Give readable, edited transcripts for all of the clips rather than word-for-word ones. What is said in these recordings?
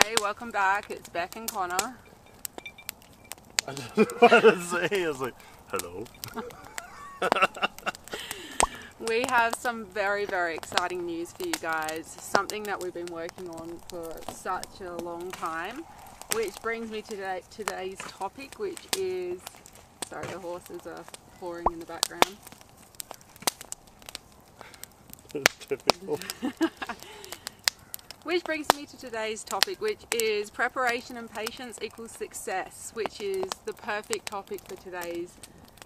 Hey, welcome back. It's Beck and Connor. I don't know what to say. I was like, hello. We have some very, very exciting news for you guys. Something that we've been working on for such a long time. Which brings me to today's topic, which is... Sorry, the horses are pouring in the background. It's typical. Which brings me to today's topic, which is preparation and patience equals success, which is the perfect topic for today's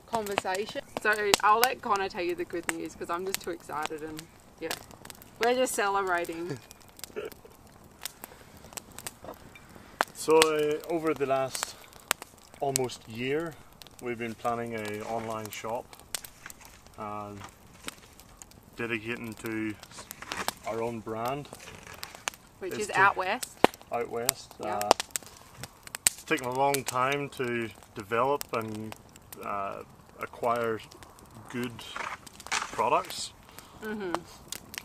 conversation. So I'll let Connor tell you the good news because I'm just too excited and yeah, we're just celebrating. So over the last almost year, we've been planning an online shop and dedicating to our own brand. Which is out west. Out west. Yeah. It's taken a long time to develop and acquire good products. Mm-hmm.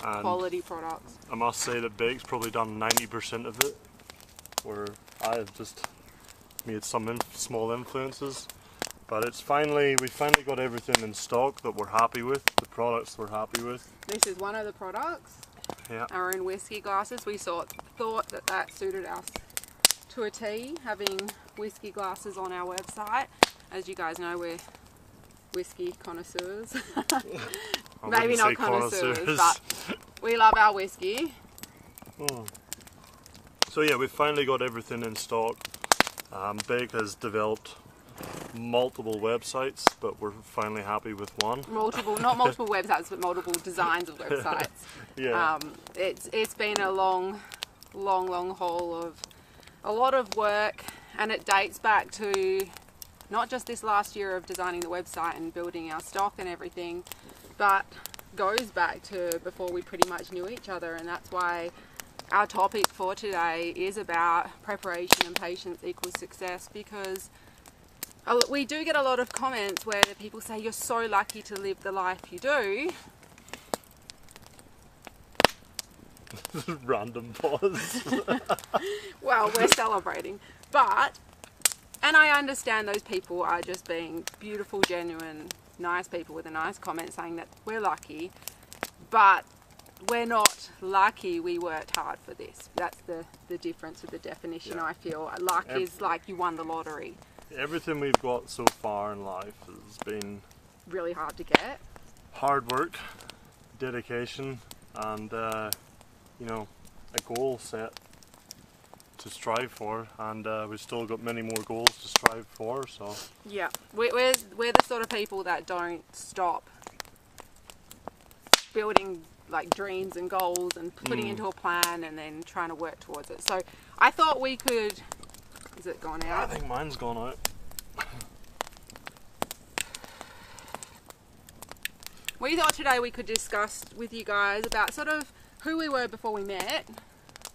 And quality products. I must say that Beck's probably done 90% of it, where I have just made some small influences. But we finally got everything in stock that we're happy with, the products we're happy with. This is one of the products. Yeah. Our own whiskey glasses. We thought that suited us to a T, having whiskey glasses on our website. As you guys know, we're whiskey connoisseurs. Maybe not connoisseurs, but we love our whiskey. Oh. So yeah, we finally got everything in stock. Beck has developed multiple websites, but we're finally happy with one. Not multiple websites, but multiple designs of websites. Yeah. It's been a long haul of a lot of work, and it dates back to not just this last year of designing the website and building our stock and everything, but goes back to before we pretty much knew each other, and that's why our topic for today is about preparation and patience equals success, because we do get a lot of comments where people say you're so lucky to live the life you do. Random pause. Well, we're celebrating. And I understand those people are just being beautiful, genuine, nice people with a nice comment saying that we're lucky. But we're not lucky, we worked hard for this. That's the difference with the definition, yeah. I feel. Luck is like you won the lottery. Everything we've got so far in life has been really hard to get. Hard work, dedication, and you know, a goal set to strive for, and we've still got many more goals to strive for. So yeah, we're the sort of people that don't stop building like dreams and goals and putting into a plan and then trying to work towards it. So I thought we could. Is it gone out? I think mine's gone out. We thought today we could discuss with you guys about sort of who we were before we met,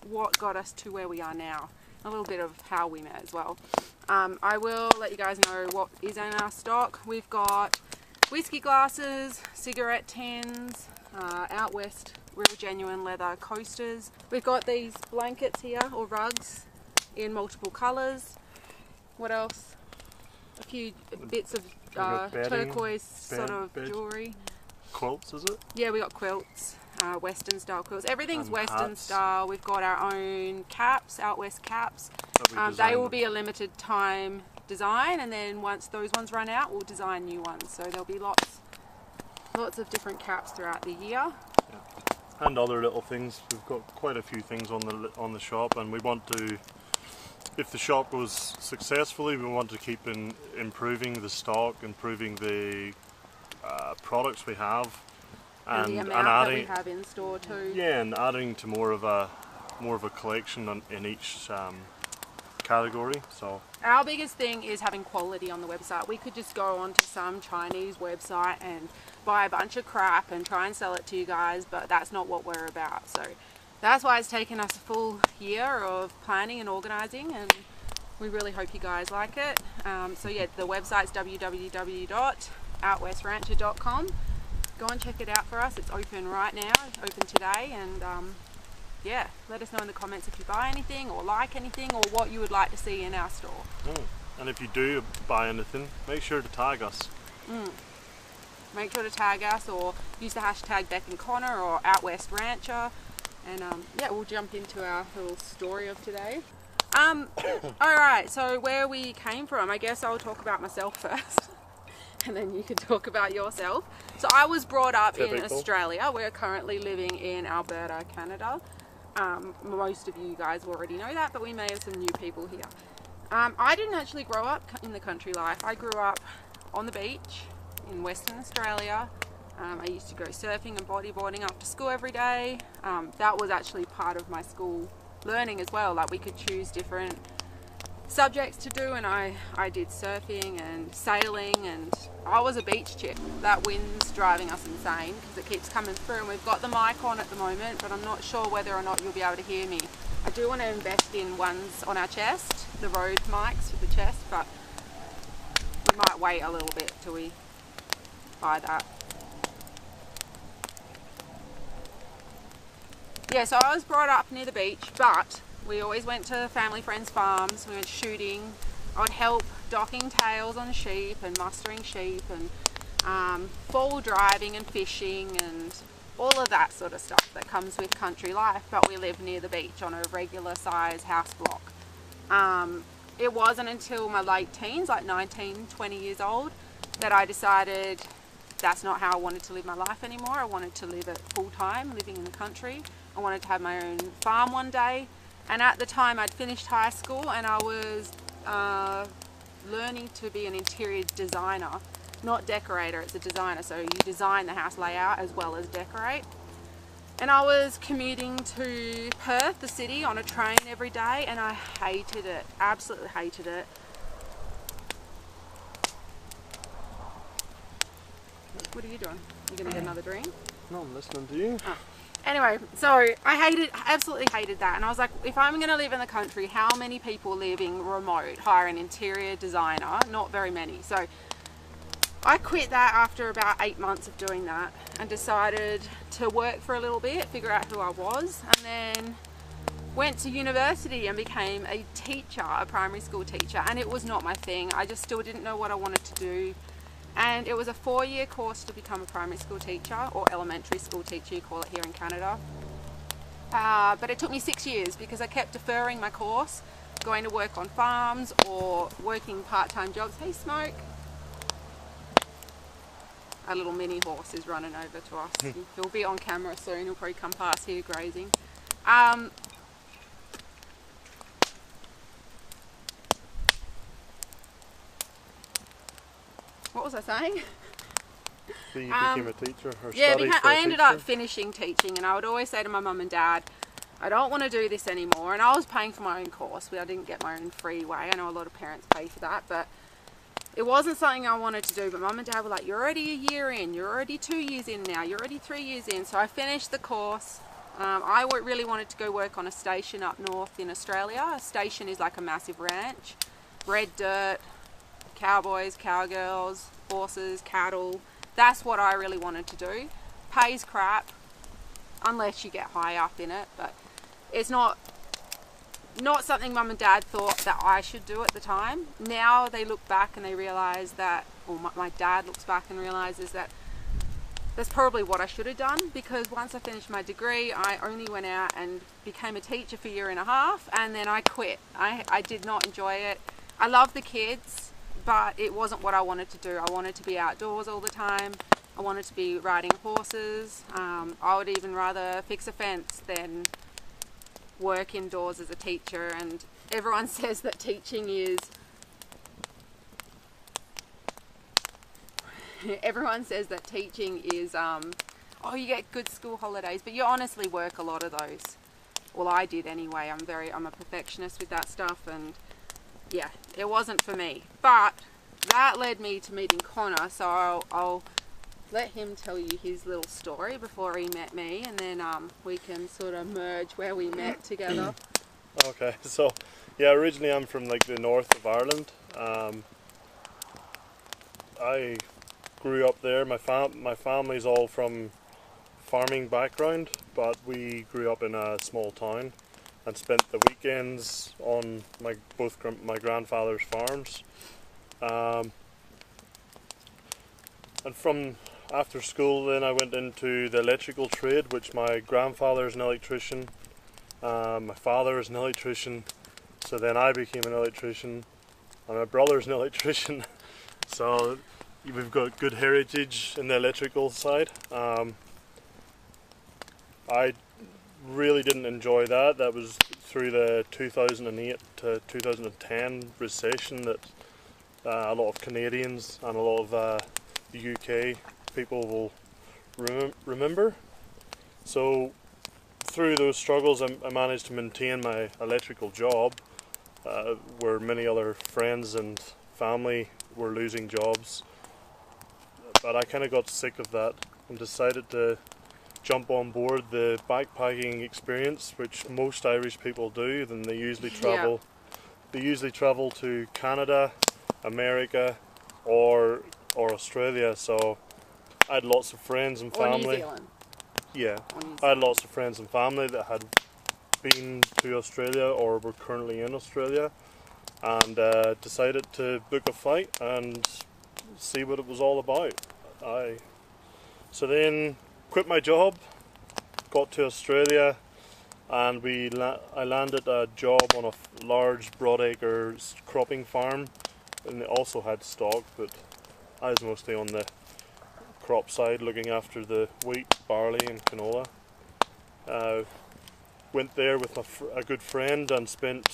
what got us to where we are now, a little bit of how we met as well. I will let you guys know what is in our stock. We've got whiskey glasses, cigarette tins, out west real genuine leather coasters. We've got these blankets here, or rugs, in multiple colours. What else? A few bits of turquoise sort of jewellery. Quilts, is it? Yeah, we got quilts, Western style quilts. Everything's and Western hats. Style. We've got our own caps, out west caps. They will be a limited time design, and then once those ones run out, we'll design new ones. So there'll be lots of different caps throughout the year. Yeah. And other little things. We've got quite a few things on the shop, and we want to. If the shop goes successfully, we want to keep improving the stock, improving the products we have, and the amount adding, that we have in store too. Yeah, and adding to more of a collection in each category. So our biggest thing is having quality on the website. We could just go onto some Chinese website and buy a bunch of crap and try and sell it to you guys, but that's not what we're about. So that's why it's taken us a full year of planning and organising, and we really hope you guys like it. So yeah, the website's www.outwestrancher.com. Go and check it out for us. It's open right now, open today, and yeah, let us know in the comments if you buy anything or like anything or what you would like to see in our store. And if you do buy anything, make sure to tag us. Make sure to tag us or use the hashtag Beck and Connor or Out West Rancher, and yeah, we'll jump into our little story of today. Alright, so where we came from, I guess I'll talk about myself first and then you can talk about yourself. So I was brought up in Australia. We're currently living in Alberta, Canada. Most of you guys already know that, but we may have some new people here. I didn't actually grow up in the country life. I grew up on the beach in Western Australia. I used to go surfing and bodyboarding after school every day. That was actually part of my school learning as well. Like, we could choose different subjects to do, and I did surfing and sailing, and I was a beach chick. That wind's driving us insane because it keeps coming through, and we've got the mic on at the moment, but I'm not sure whether or not you'll be able to hear me. I do want to invest in ones on our chest, the Rode mics for the chest, but we might wait a little bit till we buy that. Yeah, so I was brought up near the beach, but we always went to family friends' farms. We went shooting. I would help docking tails on sheep and mustering sheep, and fall driving and fishing and all of that sort of stuff that comes with country life. But we lived near the beach on a regular size house block. It wasn't until my late teens, like 19, 20 years old, that I decided that's not how I wanted to live my life anymore. I wanted to live it full time, living in the country. I wanted to have my own farm one day. And at the time I'd finished high school and I was learning to be an interior designer, not decorator, it's a designer. So you design the house layout as well as decorate. And I was commuting to Perth, the city, on a train every day, and I hated it, absolutely hated it. What are you doing? You gonna get another drink? No, I'm listening to you. Oh. Anyway, so I absolutely hated that, and I was like, if I'm going to live in the country, how many people living remote hire an interior designer? Not very many. So I quit that after about 8 months of doing that and decided to work for a little bit, figure out who I was, and then went to university and became a teacher, a primary school teacher, and it was not my thing. I just still didn't know what I wanted to do. And it was a 4-year course to become a primary school teacher, or elementary school teacher, you call it here in Canada. But it took me 6 years because I kept deferring my course, going to work on farms or working part-time jobs. Hey, Smoke! A little mini horse is running over to us. He'll be on camera soon, he'll probably come past here grazing. What was I saying? So you became a teacher, or yeah, I ended teacher? up finishing teaching, and I would always say to my mum and dad, I don't want to do this anymore. And I was paying for my own course. I didn't get my own free way. I know a lot of parents pay for that, but it wasn't something I wanted to do. But mum and dad were like, you're already a year in, you're already 2 years in now, you're already 3 years in. So I finished the course. I really wanted to go work on a station up north in Australia. A station is like a massive ranch, red dirt, cowboys, cowgirls, horses, cattle. That's what I really wanted to do. Pays crap, unless you get high up in it, but it's not something mum and dad thought that I should do at the time. Now they look back and they realise that, or my dad looks back and realises that that's probably what I should have done, because once I finished my degree, I only went out and became a teacher for a year and a half, and then I quit. I did not enjoy it. I love the kids, but it wasn't what I wanted to do. I wanted to be outdoors all the time. I wanted to be riding horses. I would even rather fix a fence than work indoors as a teacher. And everyone says that teaching is... everyone says that teaching is, oh, you get good school holidays, but you honestly work a lot of those. Well, I did anyway. I'm a perfectionist with that stuff, and yeah, it wasn't for me. But that led me to meeting Connor, so I'll let him tell you his little story before he met me, and then we can sort of merge where we met together. Okay, so yeah, originally I'm from like the north of Ireland. I grew up there. My family's all from farming background, but we grew up in a small town and spent the weekends on both my grandfather's farms. And from after school then I went into the electrical trade, which my grandfather is an electrician, my father is an electrician, so then I became an electrician, and my brother's an electrician. So we've got good heritage in the electrical side. I really didn't enjoy that. That was through the 2008 to 2010 recession that a lot of Canadians and a lot of the UK people will remember. So through those struggles I managed to maintain my electrical job, where many other friends and family were losing jobs. But I kind of got sick of that and decided to jump on board the backpacking experience, which most Irish people do. Then they usually travel. Yeah. They usually travel to Canada, America, or Australia. So I had lots of friends and family. Or New Zealand. Yeah, I had lots of friends and family that had been to Australia or were currently in Australia, and decided to book a flight and see what it was all about. So then quit my job, got to Australia, and I landed a job on a large broadacre cropping farm, and it also had stock, but I was mostly on the crop side, looking after the wheat, barley and canola. Went there with a good friend and spent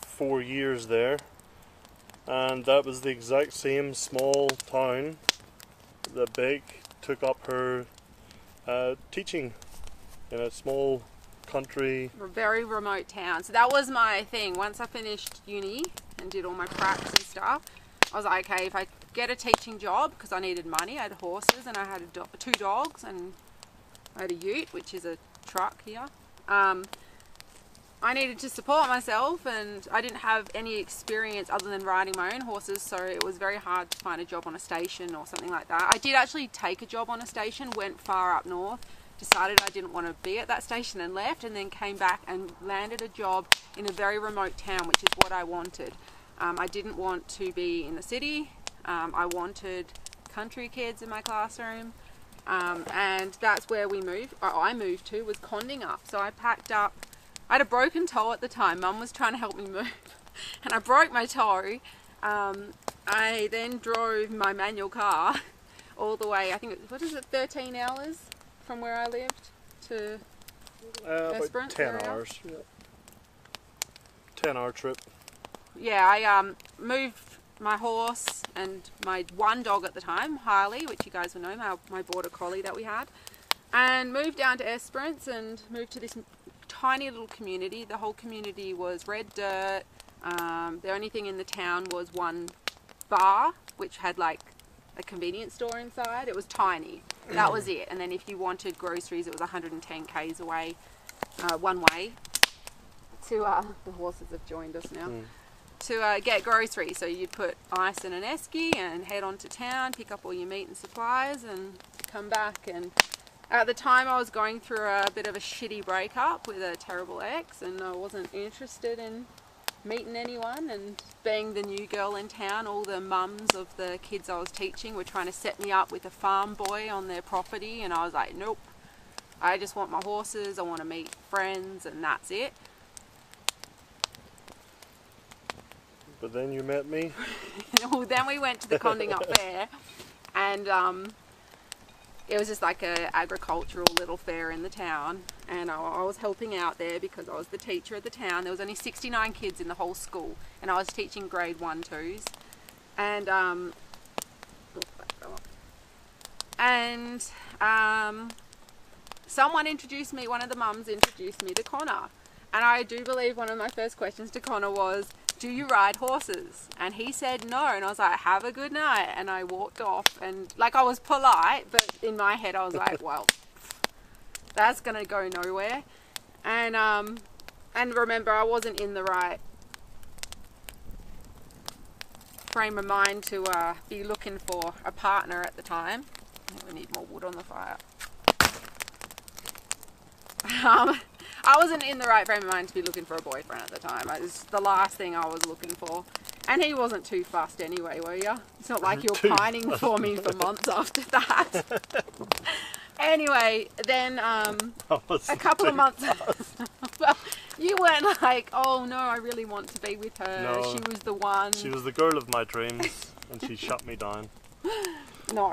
4 years there, and that was the exact same small town that Beck took up her teaching in a small country. A very remote town. So that was my thing. Once I finished uni and did all my pracs and stuff, I was like, okay, if I get a teaching job, because I needed money, I had horses and I had 2 dogs and I had a ute, which is a truck here. I needed to support myself, and I didn't have any experience other than riding my own horses, so it was very hard to find a job on a station or something like that. I did actually take a job on a station, went far up north, decided I didn't want to be at that station and left, and then came back and landed a job in a very remote town, which is what I wanted. I didn't want to be in the city. I wanted country kids in my classroom, and that's where I moved to, was Condinga. So I packed up. I had a broken toe at the time. Mum was trying to help me move and I broke my toe. I then drove my manual car all the way, I think, 13 hours from where I lived to about 10 hours. Yeah. 10-hour trip. Yeah, I moved my horse and my 1 dog at the time, Harley, which you guys will know, my border collie that we had, and moved down to Esperance and moved to this tiny little community. The whole community was red dirt. The only thing in the town was one bar, which had like a convenience store inside. It was tiny. That was it. And then if you wanted groceries, it was 110 k's away, one way. The horses have joined us now. To get groceries. So you'd put ice in an esky and head on to town, pick up all your meat and supplies and come back. And at the time I was going through a bit of a shitty breakup with a terrible ex, and I wasn't interested in meeting anyone, and being the new girl in town, all the mums of the kids I was teaching were trying to set me up with a farm boy on their property, and I was like, nope, I just want my horses, I want to meet friends, and that's it. But then you met me. Well, then we went to the Condinga Fair, and it was just like a agricultural little fair in the town, and I was helping out there because I was the teacher of the town. There was only 69 kids in the whole school, and I was teaching grade 1-2s, and someone introduced me, one of the mums introduced me to Connor, and I do believe one of my first questions to Connor was, do you ride horses? And he said no, and I was like, have a good night, and I walked off, and like, I was polite, but in my head I was like, well, that's gonna go nowhere. And remember, I wasn't in the right frame of mind to be looking for a partner at the time. We need more wood on the fire. I wasn't in the right frame of mind to be looking for a boyfriend at the time. It was the last thing I was looking for. And he wasn't too fussed anyway, were you? It's not like you were pining for me for months after that. Anyway, then a couple of months... Well, you weren't like, oh no, I really want to be with her. No, she was the one. She was the girl of my dreams, and she shut me down. No.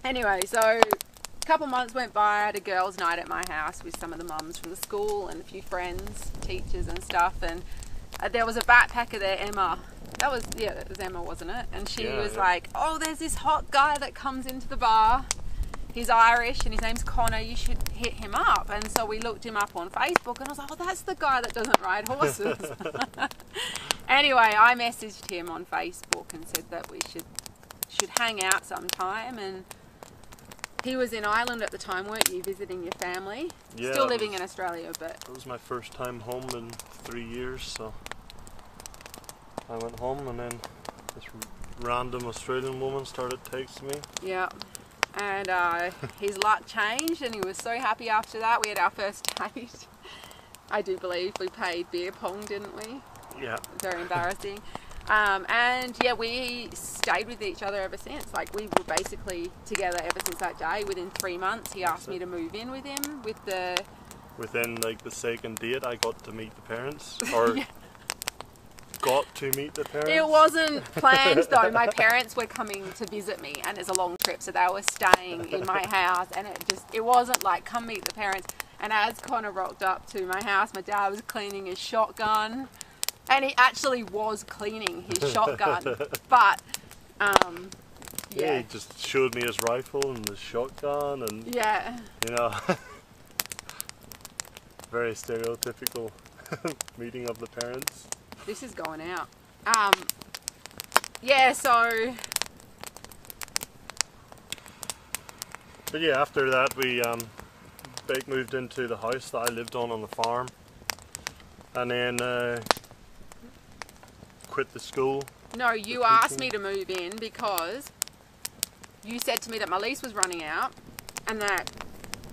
Anyway, so a couple of months went by. I had a girls' night at my house with some of the mums from the school and a few friends, teachers and stuff. And there was a backpacker there, Emma. It was Emma, wasn't it? And she was like, oh, there's this hot guy that comes into the bar. He's Irish and his name's Connor, you should hit him up. And so we looked him up on Facebook and I was like, oh, that's the guy that doesn't ride horses. Anyway, I messaged him on Facebook and said that we should hang out sometime. And he was in Ireland at the time, weren't you, visiting your family? Yeah, still living in Australia, but... It was my first time home in 3 years, so I went home and then this random Australian woman started texting me. Yeah. And his luck changed and he was so happy after that. We had our first date. I do believe we played beer pong, didn't we? Yeah. Very embarrassing. And yeah, we stayed with each other ever since. Like, we were basically together ever since that day. Within 3 months, he asked me to move in with him. Within like the second date, I got to meet the parents. Or yeah. Got to meet the parents. It wasn't planned though. My parents were coming to visit me and it's a long trip, so they were staying in my house, and it wasn't like, come meet the parents. And as Connor rocked up to my house, my dad was cleaning his shotgun, and he actually was cleaning his shotgun. But yeah, he just showed me his rifle and his shotgun, and you know, very stereotypical meeting of the parents. This is going out. Yeah, so... But yeah, after that we moved into the house that I lived on the farm. And then quit the school. No, you asked me to move in because you said to me that my lease was running out and that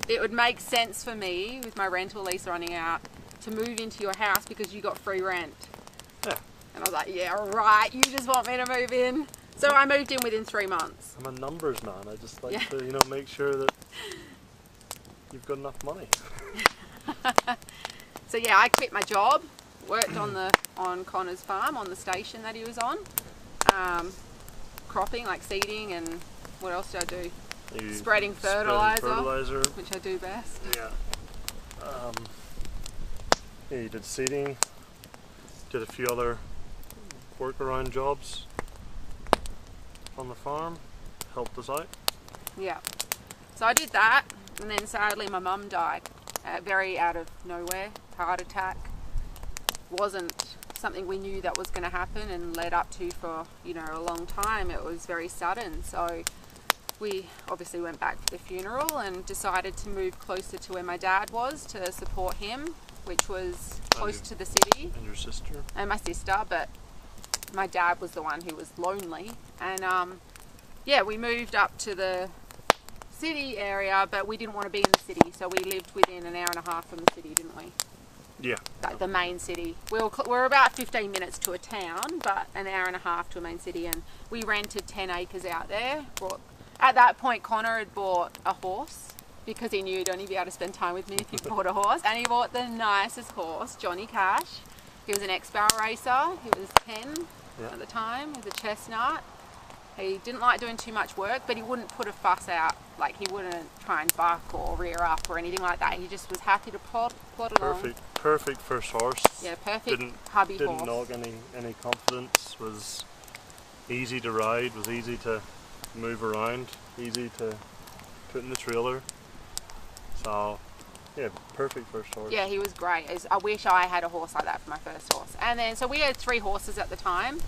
it would make sense for me, with my rental lease running out, to move into your house because you got free rent. Yeah. And I was like, yeah, right, you just want me to move in. So I moved in within 3 months. I'm a numbers man. I just like to, you know, make sure that you've got enough money. So yeah, I quit my job, worked on Connor's farm, on the station that he was on, cropping, like seeding, and what else did I do? Spreading fertilizer, which I do best. Yeah. Yeah, you did seeding. Did a few other workaround jobs on the farm, helped us out. Yeah, so I did that, and then sadly my mum died, very out of nowhere, heart attack. Wasn't something we knew that was going to happen and led up to for, you know, a long time. It was very sudden, so we obviously went back for the funeral and decided to move closer to where my dad was to support him, which was close to the city. And your sister? And my sister, but my dad was the one who was lonely. And yeah, we moved up to the city area, but we didn't want to be in the city, so we lived within an hour and a half from the city, didn't we? Yeah. Like the main city. We're about 15 minutes to a town, but an hour and a half to a main city, and we rented 10 acres out there. At that point, Connor had bought a horse, because he knew he'd only be able to spend time with me if he bought a horse. And he bought the nicest horse, Johnny Cash. He was an ex-barrel racer. He was 10 at the time. He was a chestnut. He didn't like doing too much work, but he wouldn't put a fuss out. Like, he wouldn't try and buck or rear up or anything like that. He just was happy to plod along. Perfect first horse. Yeah, perfect hubby horse. Didn't knock any confidence. Was easy to ride. Was easy to move around. Easy to put in the trailer. So, yeah, perfect first horse. Yeah, he was great. I wish I had a horse like that for my first horse. And then, so we had 3 horses at the time,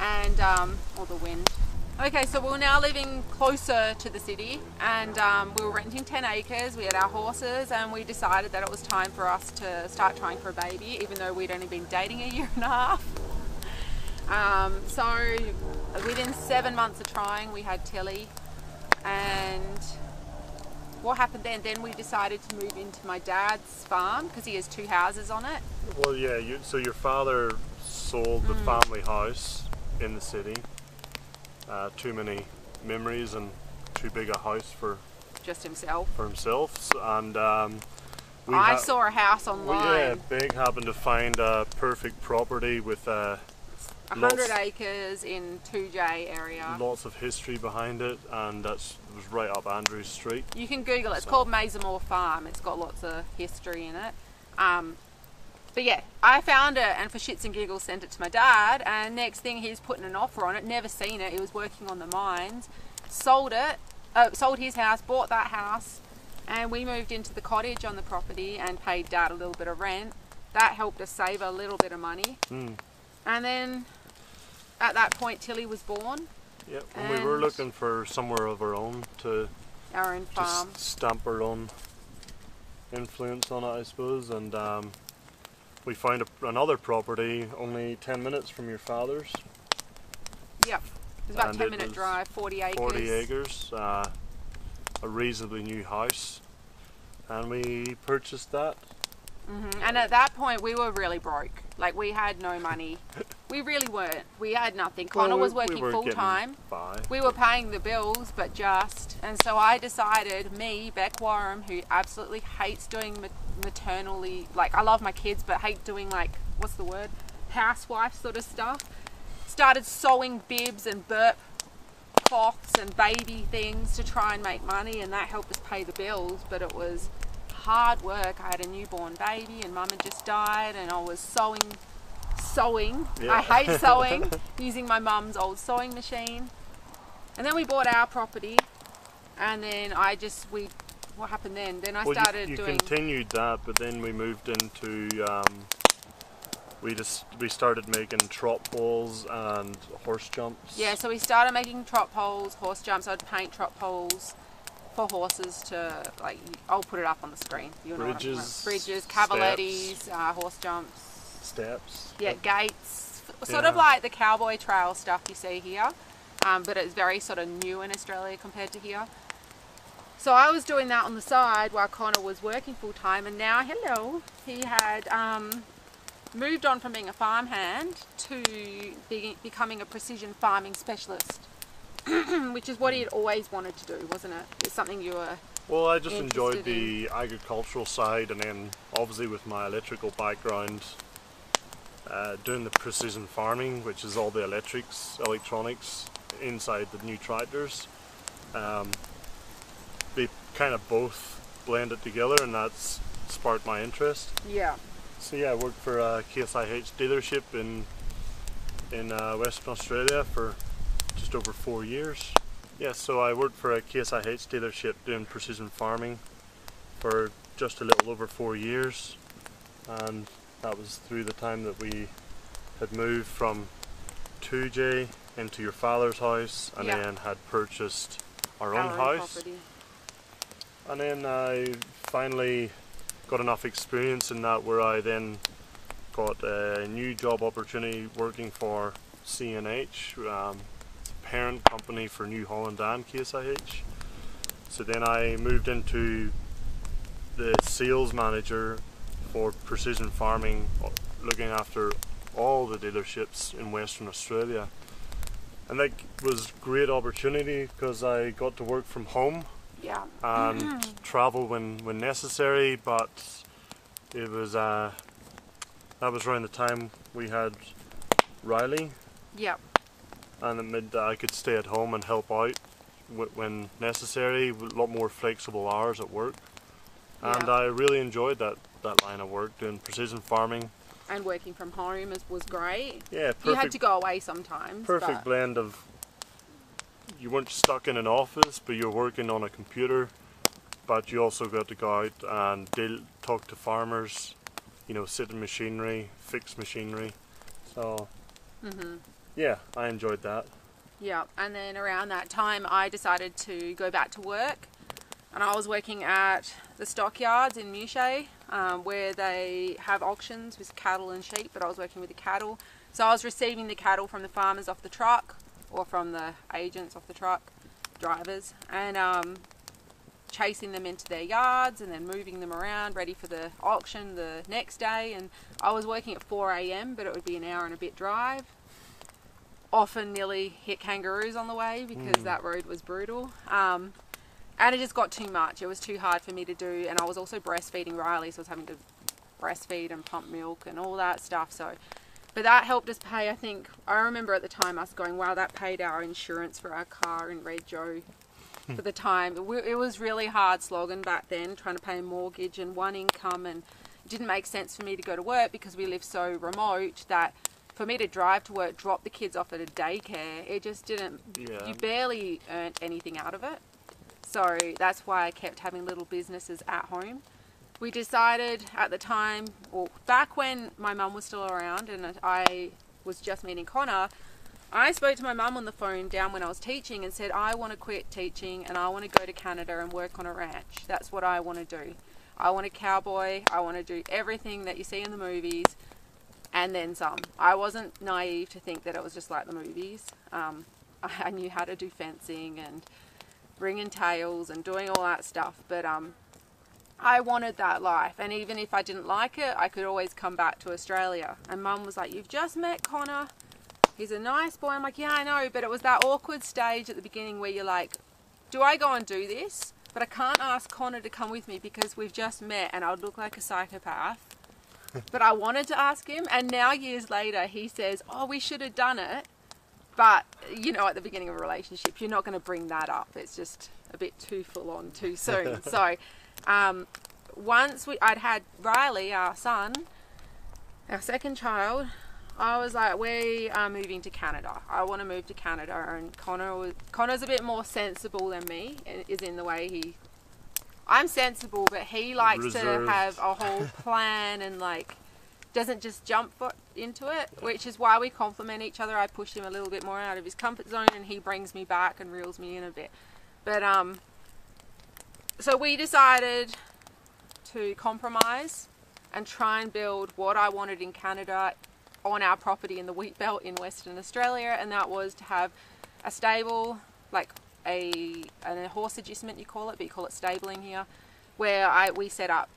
and all the wind. Okay, so we're now living closer to the city, and we were renting 10 acres. We had our horses, and we decided that it was time for us to start trying for a baby, even though we'd only been dating a year and a half. So within 7 months of trying, we had Tilly, and what happened then? Then we decided to move into my dad's farm because he has 2 houses on it. Well, yeah, so your father sold the family house in the city. Too many memories and too big a house for himself. And I saw a house online. Well, yeah, Big happened to find a perfect property with 100 acres in 2J area. Lots of history behind it, and it was right up Andrews Street. You can Google it. It's called Mazamore Farm. It's got lots of history in it. But yeah, I found it and for shits and giggles sent it to my dad, and next thing he's putting an offer on it. Never seen it. He was working on the mines. Sold it. Sold his house, bought that house, and we moved into the cottage on the property and paid Dad a little bit of rent. That helped us save a little bit of money. And then at that point Tilly was born. Yep, and we were looking for somewhere of our own to our own farm. Stamp our own influence on it, I suppose, and we found another property only 10 minutes from your father's. Yep, it was about a 10-minute drive, 40 acres. 40 acres, a reasonably new house, and we purchased that. And at that point we were really broke. Like, we had no money. We really weren't. We had nothing. Connor was working full time. We were paying the bills, but just. And so I decided, me, Beck Warham, who absolutely hates doing maternally, like, I love my kids, but hate doing, like, what's the word? Housewife sort of stuff. Started sewing bibs and burp cloths and baby things to try and make money, and that helped us pay the bills, but it was hard work. I had a newborn baby and Mum had just died, and I was sewing. Yeah. I hate sewing, using my mum's old sewing machine. And then we bought our property, and then what happened then? Then I started you doing... continued that, but then we moved into, we started making trot poles and horse jumps. Yeah, so we started making trot poles, horse jumps. I'd paint trot poles for horses to, like, I'll put it up on the screen. You'll know bridges, cavalettis, horse jumps. Steps. Yeah, gates. Sort of like the cowboy trail stuff you see here, but it's very sort of new in Australia compared to here. So I was doing that on the side while Connor was working full time, and now, he had moved on from being a farmhand to becoming a precision farming specialist. Which is what he had always wanted to do, wasn't it? It's something you were... Well, I just enjoyed the agricultural side, and then obviously with my electrical background, doing the precision farming, which is all the electronics inside the new tractors. They kind of both blended together, and that's sparked my interest. Yeah. So yeah, I worked for a KSIH dealership in Western Australia for just over 4 years. Yeah, so I worked for a KSIH dealership doing precision farming for just a little over 4 years, and that was through the time that we had moved from 2J into your father's house, and then had purchased our own house. Property. And then I finally got enough experience in that where I then got a new job opportunity working for CNH, parent company for New Holland and KSIH. So then I moved into the sales manager for precision farming, looking after all the dealerships in Western Australia. And that was a great opportunity because I got to work from home and travel when necessary, but it was that was around the time we had Riley. Yep. And it meant that I could stay at home and help out when necessary, with a lot more flexible hours at work. And I really enjoyed that line of work, doing precision farming. And working from home was great. Yeah, perfect. You had to go away sometimes. Perfect blend of, you weren't stuck in an office, but you're working on a computer, but you also got to go out and talk to farmers, sit in machinery, fix machinery. So... yeah, I enjoyed that. Yeah, and then around that time I decided to go back to work, and I was working at the stockyards in Mouchet, where they have auctions with cattle and sheep, but I was working with the cattle. So I was receiving the cattle from the farmers off the truck, or from the agents off the truck, drivers, and chasing them into their yards and then moving them around ready for the auction the next day. And I was working at 4 a.m. but it would be an hour and a bit drive. Often nearly hit kangaroos on the way because that road was brutal. And it just got too much. It was too hard for me to do, and I was also breastfeeding Riley, so I was having to breastfeed and pump milk and all that stuff. So, but that helped us pay, I think, I remember at the time us going, wow, that paid our insurance for our car in Red Joe for the time. It was really hard slogging back then, trying to pay a mortgage and one income, and it didn't make sense for me to go to work because we lived so remote that for me to drive to work, drop the kids off at a daycare, it just didn't, you barely earned anything out of it. So that's why I kept having little businesses at home. We decided at the time, or back when my mum was still around and I was just meeting Connor, I spoke to my mum on the phone down when I was teaching and said, I want to quit teaching and I want to go to Canada and work on a ranch. That's what I want to do. I want a cowboy. I want to do everything that you see in the movies. And then some. I wasn't naive to think that it was just like the movies. I knew how to do fencing and bringing tails and doing all that stuff. But I wanted that life. And even if I didn't like it, I could always come back to Australia. And Mum was like, you've just met Connor. He's a nice boy. I'm like, yeah, I know. But it was that awkward stage at the beginning where you're like, do I go and do this? But I can't ask Connor to come with me because we've just met and I would look like a psychopath. But I wanted to ask him, and now years later he says, oh, we should have done it. But, you know, at the beginning of a relationship, you're not going to bring that up. It's just a bit too full on too soon. So once I'd had Riley, our son, our second child, I was like, we are moving to Canada. I want to move to Canada. And Connor's a bit more sensible than me, is in the way I'm sensible, but he likes to have a whole plan and like doesn't just jump into it, which is why we complement each other. I push him a little bit more out of his comfort zone and he brings me back and reels me in a bit. But so we decided to compromise and try and build what I wanted in Canada on our property in the wheat belt in Western Australia, and that was to have a stable, like a horse agistment you call it, but you call it stabling here, where we set up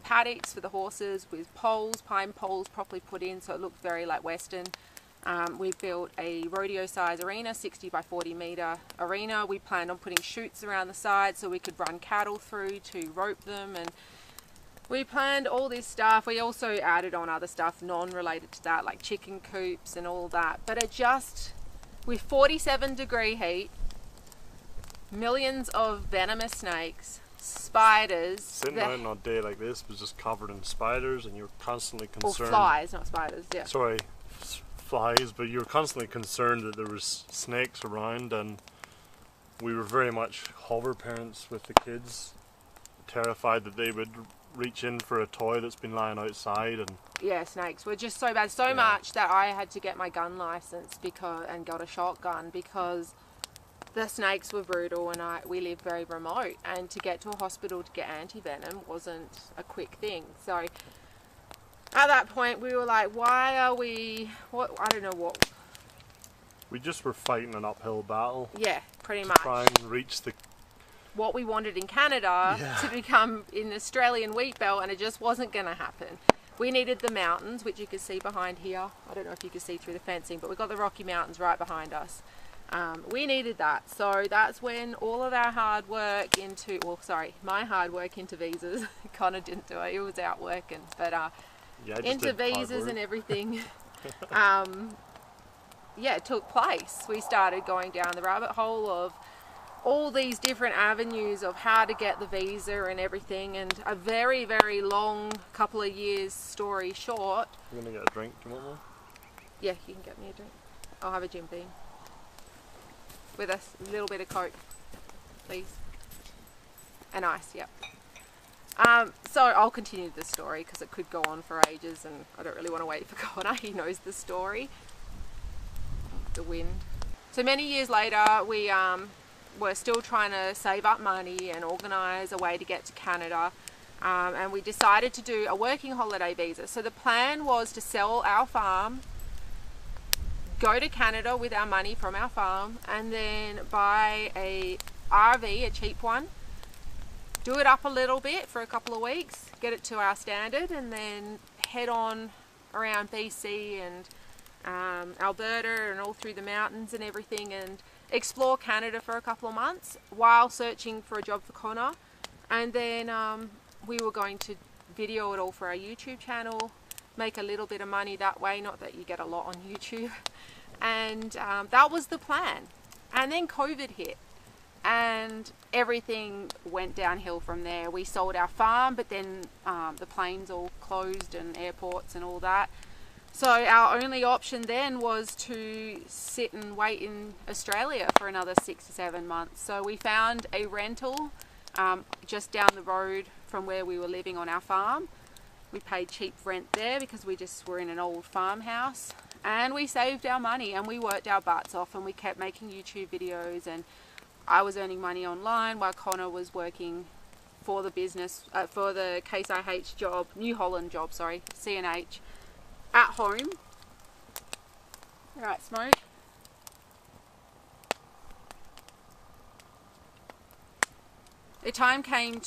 paddocks for the horses with poles, pine poles properly put in so it looked very like Western. We built a rodeo size arena, 60 by 40 metre arena. We planned on putting chutes around the side so we could run cattle through to rope them, and we planned all this stuff. We also added on other stuff non-related to that, like chicken coops and all that. But it just, with 47-degree heat, millions of venomous snakes, spiders. Sitting out on a day like this was just covered in spiders, and you're constantly concerned. Or flies, not spiders. Yeah. Sorry, flies, but you were constantly concerned that there was snakes around, and we were very much hover parents with the kids, terrified that they would reach in for a toy that's been lying outside. And yeah, snakes were just so bad, so much that I had to get my gun license and got a shotgun because the snakes were brutal, and we lived very remote, and to get to a hospital to get anti-venom wasn't a quick thing. So at that point we were like, why are we, I don't know what. We just were fighting an uphill battle. Yeah, pretty much. Try and reach what we wanted in Canada to become in the Australian wheat belt, and it just wasn't going to happen. We needed the mountains, which you can see behind here. I don't know if you can see through the fencing, but we've got the Rocky Mountains right behind us. We needed that, so that's when all of our hard work my hard work into visas, Connor didn't do it, he was out working, but into visas and everything, it took place. We started going down the rabbit hole of all these different avenues of how to get the visa and everything, and a very, very long couple of years story short. I'm going to get a drink, do you want one? Yeah, you can get me a drink. I'll have a Jim Beam. With a little bit of Coke, please. And ice, yep. So I'll continue the story because it could go on for ages and I don't really want to wait for Connor. He knows the story. The wind. So many years later, we were still trying to save up money and organise a way to get to Canada. And we decided to do a working holiday visa. So the plan was to sell our farm, go to Canada with our money from our farm, and then buy a RV, a cheap one, do it up a little bit for a couple of weeks, get it to our standard, and then head on around BC and Alberta and all through the mountains and everything, and explore Canada for a couple of months while searching for a job for Connor. And then we were going to video it all for our YouTube channel, make a little bit of money that way, not that you get a lot on YouTube. And that was the plan. And then COVID hit and everything went downhill from there. We sold our farm, but then the planes all closed and airports and all that. So our only option then was to sit and wait in Australia for another 6 to 7 months. So we found a rental just down the road from where we were living on our farm. We paid cheap rent there because we just were in an old farmhouse, and we saved our money and we worked our butts off, and we kept making YouTube videos, and I was earning money online while Connor was working for the business, for the Case IH job, New Holland job, sorry, CNH, at home. Alright, smoke. The time came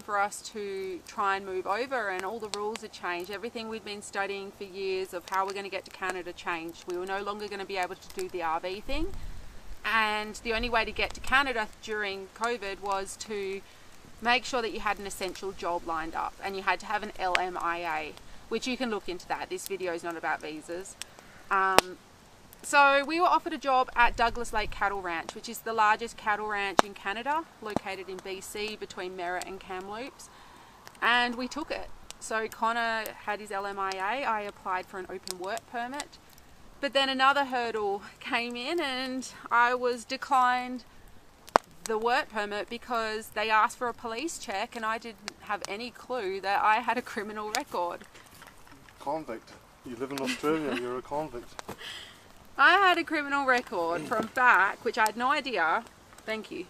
for us to try and move over, and all the rules had changed. Everything we'd been studying for years of how we're going to get to Canada changed. We were no longer going to be able to do the RV thing, and the only way to get to Canada during COVID was to make sure that you had an essential job lined up, and you had to have an LMIA, which you can look into that. This video is not about visas. So we were offered a job at Douglas Lake Cattle Ranch, which is the largest cattle ranch in Canada, located in BC between Merritt and Kamloops, and we took it. So Connor had his LMIA, I applied for an open work permit, but then another hurdle came in and I was declined the work permit because they asked for a police check, and I didn't have any clue that I had a criminal record. Convict. You live in Australia, you're a convict. I had a criminal record from back, which I had no idea, thank you,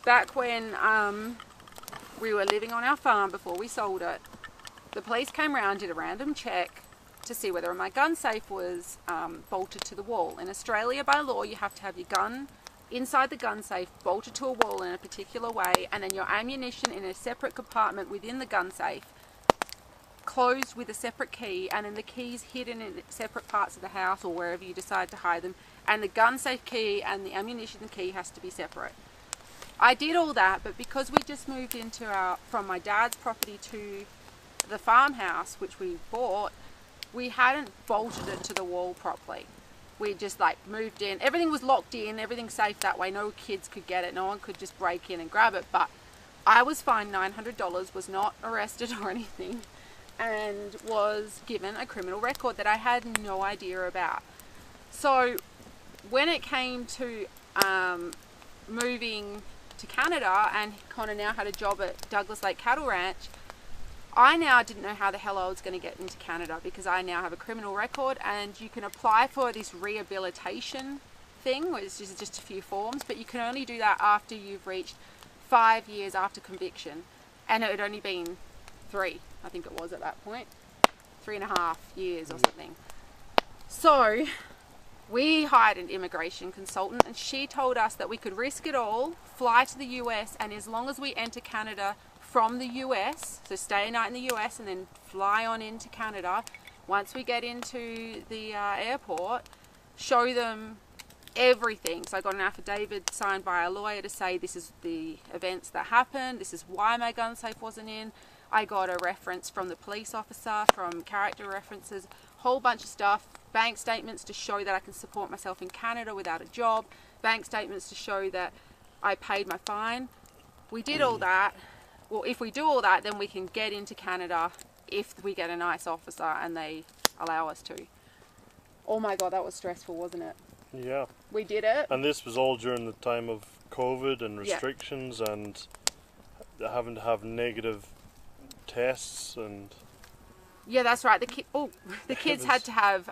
back when we were living on our farm before we sold it. The police came around, did a random check to see whether my gun safe was bolted to the wall. In Australia, by law, you have to have your gun inside the gun safe, bolted to a wall in a particular way, and then your ammunition in a separate compartment within the gun safe, closed with a separate key, and then the keys hidden in separate parts of the house or wherever you decide to hide them, and the gun safe key and the ammunition key has to be separate. I did all that, but because we just moved into from my dad's property to the farmhouse which we bought, we hadn't bolted it to the wall properly. We just like moved in, everything was locked in, everything's safe that way, no kids could get it, no one could just break in and grab it, but I was fined $900, was not arrested or anything, and was given a criminal record that I had no idea about. So when it came to moving to Canada, and Connor now had a job at Douglas Lake Cattle Ranch, I now didn't know how the hell I was going to get into Canada, because I now have a criminal record, and you can apply for this rehabilitation thing, which is just a few forms, but you can only do that after you've reached 5 years after conviction, and it had only been 3, I think it was at that point, 3.5 years or something. So we hired an immigration consultant, and she told us that we could risk it all, fly to the US, and as long as we enter Canada from the US, so stay a night in the US and then fly on into Canada, once we get into the airport, show them everything. So I got an affidavit signed by a lawyer to say this is the events that happened, this is why my gun safe wasn't in. I got a reference from the police officer, from character references, whole bunch of stuff, bank statements to show that I can support myself in Canada without a job, bank statements to show that I paid my fine. We did all that. Well, if we do all that, then we can get into Canada if we get a nice officer and they allow us to. Oh my God, that was stressful, wasn't it? Yeah. We did it. And this was all during the time of COVID and restrictions, and having to have negative tests and... Yeah, that's right. The kids had to have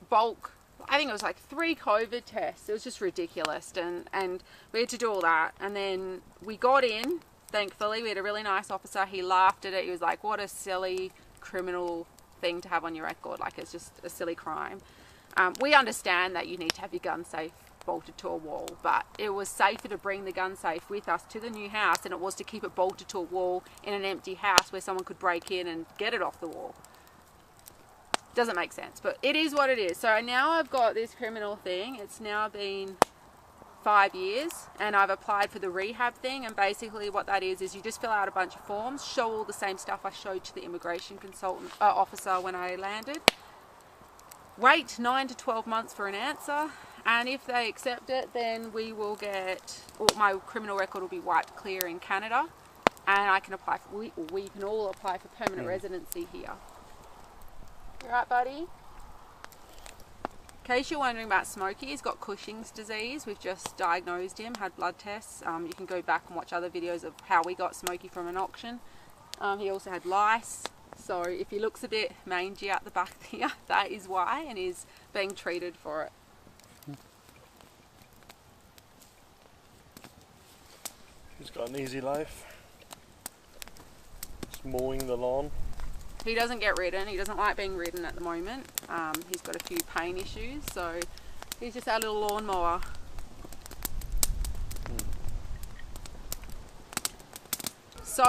bulk, I think it was like 3 COVID tests. It was just ridiculous, and we had to do all that. And then we got in, thankfully. We had a really nice officer. He laughed at it. He was like, what a silly criminal thing to have on your record. Like, it's just a silly crime. We understand that you need to have your gun safe bolted to a wall, but it was safer to bring the gun safe with us to the new house than it was to keep it bolted to a wall in an empty house where someone could break in and get it off the wall. Doesn't make sense, but it is what it is. So now I've got this criminal thing. It's now been 5 years, and I've applied for the rehab thing, and basically what that is you just fill out a bunch of forms, show all the same stuff I showed to the immigration consultant officer when I landed, wait 9 to 12 months for an answer, and if they accept it, then we will get, or my criminal record will be wiped clear in Canada, and I can apply for, we can all apply for permanent residency here. You right, buddy? In case you're wondering about Smokey, he's got Cushing's disease. We've just diagnosed him, had blood tests. You can go back and watch other videos of how we got Smokey from an auction. He also had lice, so if he looks a bit mangy out the back here, that is why, and he's being treated for it. He's got an easy life. Just mowing the lawn. He doesn't get ridden. He doesn't like being ridden at the moment. He's got a few pain issues, so he's just our little lawnmower. So,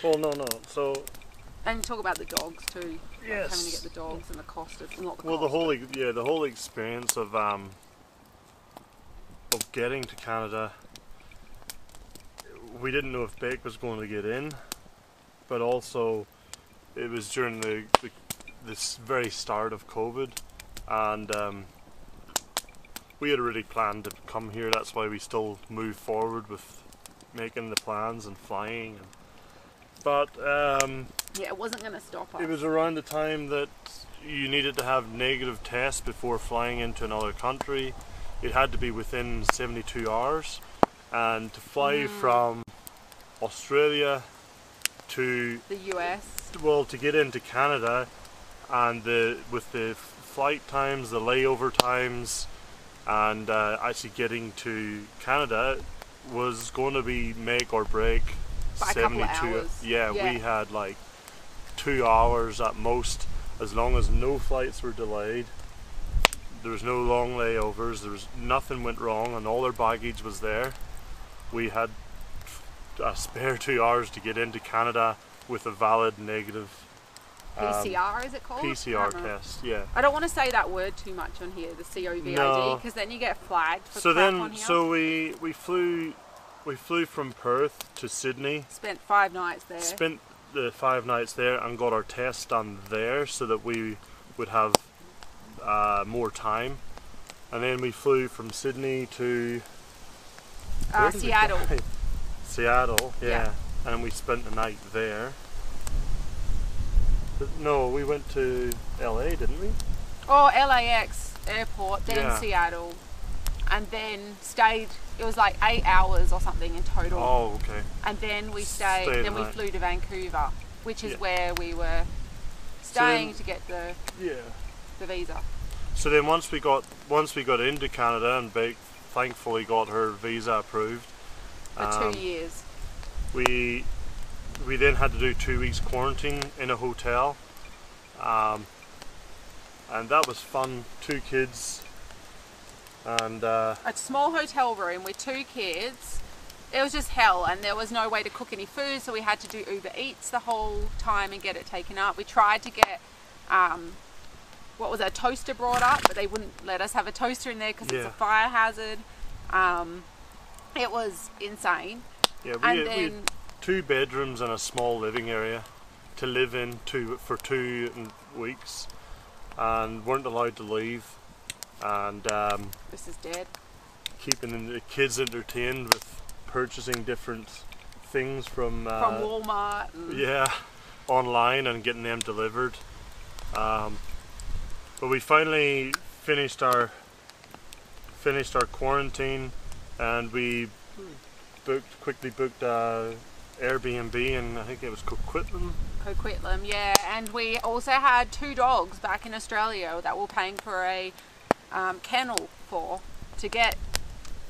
well, no. So, and talk about the dogs too. Yes. Like having to get the dogs and the cost of the whole experience of getting to Canada. We didn't know if Beck was going to get in, but also it was during this very start of COVID, and we had already planned to come here. That's why we still moved forward with making the plans and flying. But yeah, it wasn't going to stop us. It was around the time that you needed to have negative tests before flying into another country. It had to be within 72 hours, and to fly from Australia to the US. Well, to get into Canada, and with the flight times, the layover times, and actually getting to Canada was going to be make or break. By 72 a couple hours. Yeah, we had like 2 hours at most, as long as no flights were delayed. There was no long layovers. There was nothing went wrong, and all our baggage was there. We had a spare 2 hours to get into Canada with a valid negative PCR, is it called? PCR test, yeah. I don't want to say that word too much on here, the COVID, because then you get flagged for crap on here. So we flew from Perth to Sydney. Spent 5 nights there. Spent the 5 nights there and got our tests done there so that we would have more time. And then we flew from Sydney to Seattle. Seattle, yeah. And we spent the night there. But no, we went to LA, didn't we? Oh, LAX airport, then Seattle, and then stayed. It was like 8 hours or something in total. Oh, okay. And then we stayed. Then we flew to Vancouver, which is where we were staying to get the visa. So then once we got into Canada, and Beck thankfully got her visa approved for 2 years. We then had to do 2 weeks quarantine in a hotel, and that was fun. 2 kids and a small hotel room with 2 kids. It was just hell, and there was no way to cook any food, so we had to do Uber Eats the whole time and get it taken up. We tried to get a toaster brought up, but they wouldn't let us have a toaster in there because it's a fire hazard. It was insane. Yeah, we had 2 bedrooms and a small living area to live in for 2 weeks, and weren't allowed to leave. And this is dead. Keeping the kids entertained with purchasing different things from Walmart. Online and getting them delivered. But we finally finished our quarantine, and we quickly booked Airbnb, and I think it was Coquitlam. Coquitlam, yeah. And we also had 2 dogs back in Australia that we're paying for a kennel to get.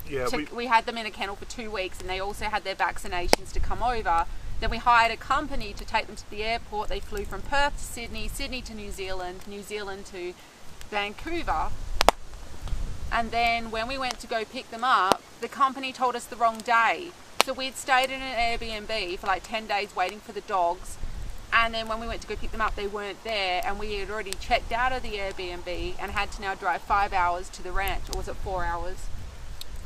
Yeah, we had them in a kennel for 2 weeks, and they also had their vaccinations to come over. Then we hired a company to take them to the airport. They flew from Perth to Sydney, Sydney to New Zealand, New Zealand to Vancouver. And then when we went to go pick them up, the company told us the wrong day. So we'd stayed in an Airbnb for like 10 days waiting for the dogs. And then when we went to go pick them up, they weren't there. And we had already checked out of the Airbnb and had to now drive 5 hours to the ranch. Or was it 4 hours?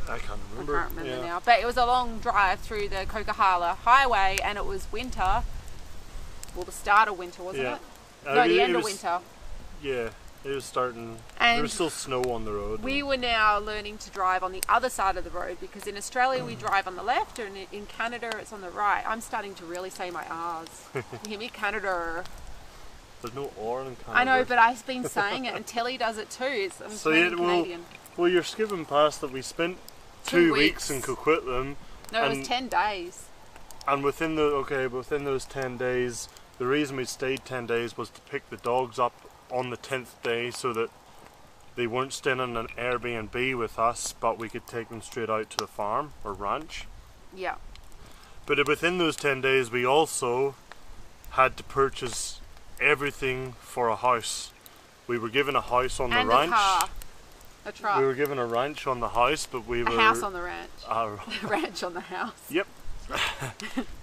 I can't remember. I can't remember now. But it was a long drive through the Coquihalla Highway, and it was winter. Well, the start of winter, wasn't it? No, the end of winter. Yeah, it was starting. And there was still snow on the road. We were now learning to drive on the other side of the road, because in Australia we drive on the left, and in Canada it's on the right. I'm starting to really say my R's. You hear me? Canada. There's no R in Canada. I know, but I've been saying it, and Telly does it too. I'm Canadian. Well, you're skipping past that. We spent 2 weeks in Coquitlam. No, it was 10 days. And within those 10 days, the reason we stayed 10 days was to pick the dogs up on the 10th day, so that they weren't staying in an Airbnb with us, but we could take them straight out to the farm or ranch. Yeah. But within those 10 days, we also had to purchase everything for a house. We were given a house on the ranch. And a car. A truck. We were given a ranch on the house, but we were... A house on the ranch. A ranch on the house. Yep.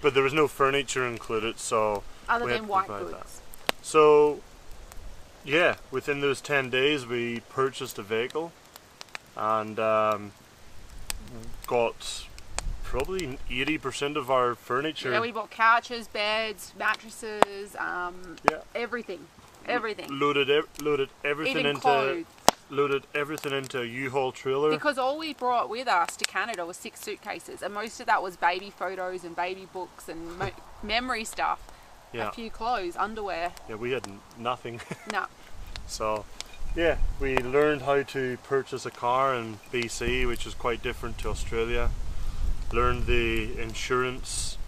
But there was no furniture included, so... Other than white goods. That. So, yeah, within those 10 days we purchased a vehicle and got probably 80% of our furniture. Yeah, we bought couches, beds, mattresses, everything. Everything. Loaded everything even into... clothes. Loaded everything into a U-Haul trailer. Because all we brought with us to Canada was 6 suitcases, and most of that was baby photos and baby books and memory stuff. Yeah. A few clothes, underwear. Yeah, we had nothing. No. So, yeah, we learned how to purchase a car in BC, which is quite different to Australia. Learned the insurance.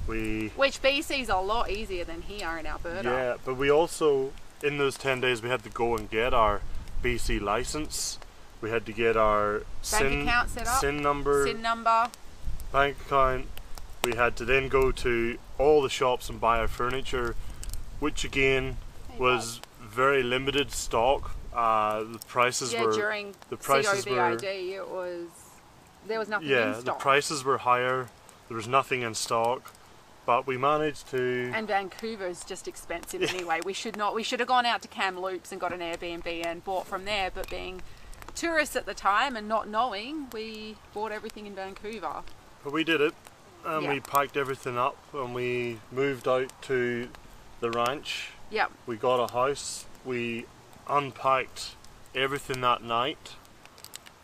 Which BC's a lot easier than here in Alberta. Yeah, but we also, in those 10 days, we had to go and get our BC license. We had to get our bank account set up, SIN number, bank account. We had to then go to all the shops and buy our furniture, which again was very limited stock. The prices were during COVID, there was nothing in stock. The prices were higher. There was nothing in stock. But we managed to... And Vancouver's just expensive anyway. We should have gone out to Kamloops and got an Airbnb and bought from there, but being tourists at the time and not knowing, we bought everything in Vancouver. But we did it, and we packed everything up, and we moved out to the ranch. Yep. We got a house. We unpacked everything that night,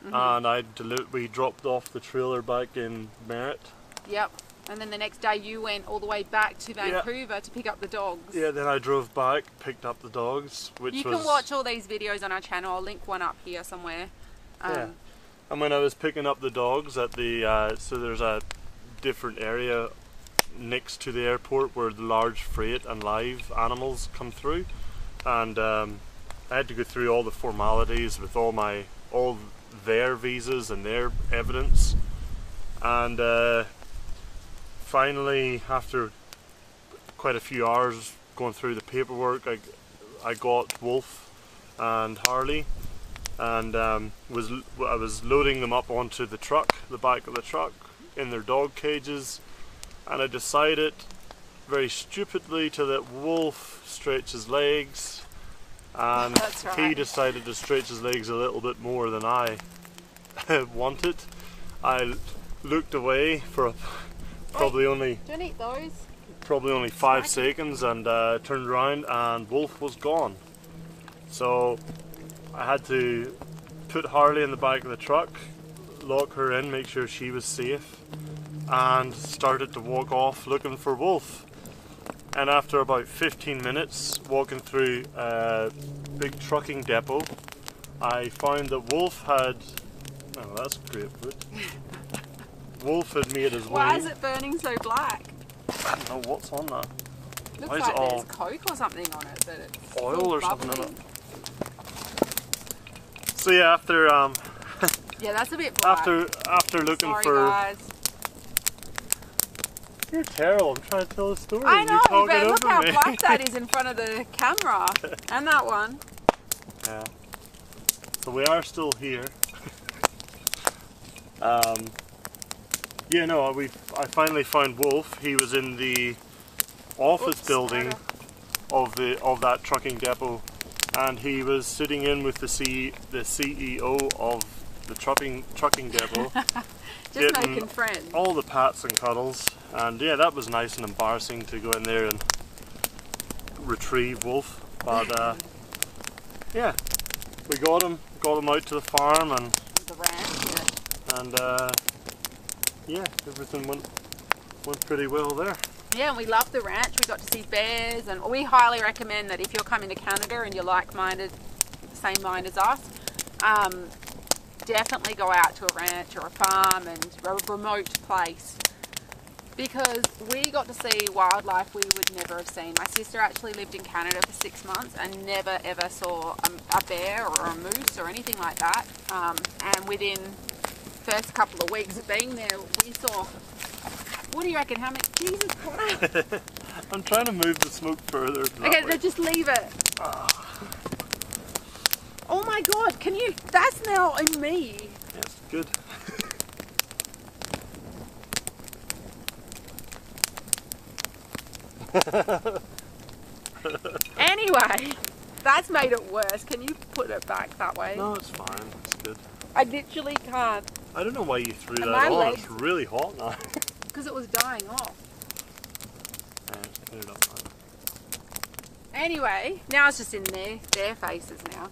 and we dropped off the trailer back in Merritt. Yep. And then the next day you went all the way back to Vancouver to pick up the dogs. Yeah, then I drove back, picked up the dogs, You can watch all these videos on our channel. I'll link one up here somewhere. Yeah. And when I was picking up the dogs at the... so there's a different area next to the airport where the large freight and live animals come through. And I had to go through all the formalities with all their visas and their evidence. And... finally, after quite a few hours going through the paperwork, I got Wolf and Harley, and I was loading them up onto the truck, the back of the truck, in their dog cages, and I decided very stupidly to let Wolf stretch his legs, and he decided to stretch his legs a little bit more than I wanted. I looked away for probably only 5 seconds, and turned around and Wolf was gone. So I had to put Harley in the back of the truck, lock her in, make sure she was safe, and started to walk off looking for Wolf. And after about 15 minutes walking through a big trucking depot, I found that Wolf had... Oh, that's grapefruit. Wolf had made his way... Why is it burning so black? I don't know what's on that. Looks like there's Coke or something on it, but it's oil or something in it. So yeah, after yeah, that's a bit black. After looking Sorry, for... guys. You're terrible. I'm trying to tell a story. I know, but look how me. black that is in front of the camera. And that one. Yeah. So we are still here. Yeah, no, I finally found Wolf. He was in the office building of that trucking depot, and he was sitting in with the CEO of the trucking depot, just making friends. All the pats and cuddles, and yeah, that was nice and embarrassing to go in there and retrieve Wolf, but yeah, we got him out to the farm and the ranch, and yeah, everything went pretty well there. Yeah, and we loved the ranch. We got to see bears, and we highly recommend that if you're coming to Canada and you're like-minded, same mind as us, definitely go out to a ranch or a farm and a remote place, because we got to see wildlife we would never have seen. My sister actually lived in Canada for 6 months and never ever saw a bear or a moose or anything like that, and within first couple of weeks of being there, we saw, what do you reckon, how many? Jesus Christ. I'm trying to move the smoke further. Okay, then just leave it. Oh my God, can you, that's now in me. Yes, good. Anyway, that's made it worse. Can you put it back that way? No, it's fine, it's good. I literally can't. I don't know why you threw And that my on, legs- it's really hot now. Because it was dying off. Let's put it up now. Anyway, now it's just in their faces now.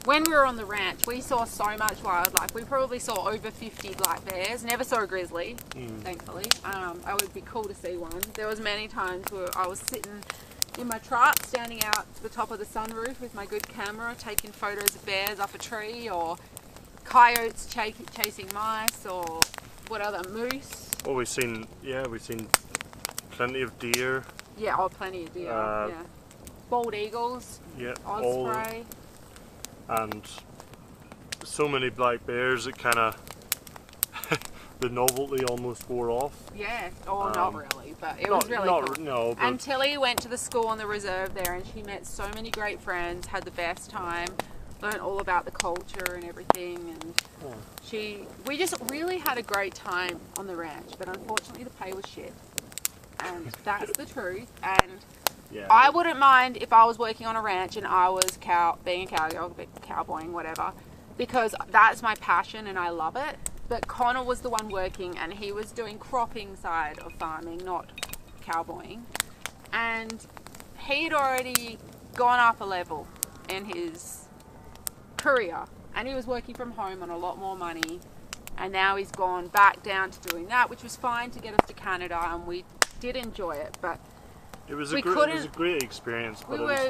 When we were on the ranch, we saw so much wildlife. We probably saw over 50 black bears. Never saw a grizzly, thankfully. It would be cool to see one. There was many times where I was sitting in my truck, standing out to the top of the sunroof with my good camera, taking photos of bears up a tree, or coyotes chasing mice, or what other, moose. Well, we've seen plenty of deer. Yeah, oh, plenty of deer. Yeah, bald eagles. Yeah, Osprey. And so many black bears, it kind of the novelty almost wore off. Yeah, or not really, but it was really cool. No, but and Tilly went to the school on the reserve there, and she met so many great friends, had the best time, learned all about the culture and everything, and we just really had a great time on the ranch. But unfortunately, the pay was shit, and that's the truth. And yeah, I wouldn't mind if I was working on a ranch and I was being a cowgirl, cowboying, whatever, because that's my passion and I love it. But Connor was the one working, and he was doing cropping side of farming, not cowboying. And he'd already gone up a level in his career, and he was working from home on a lot more money. And now he's gone back down to doing that, which was fine to get us to Canada, and we did enjoy it. But it was a great experience. We were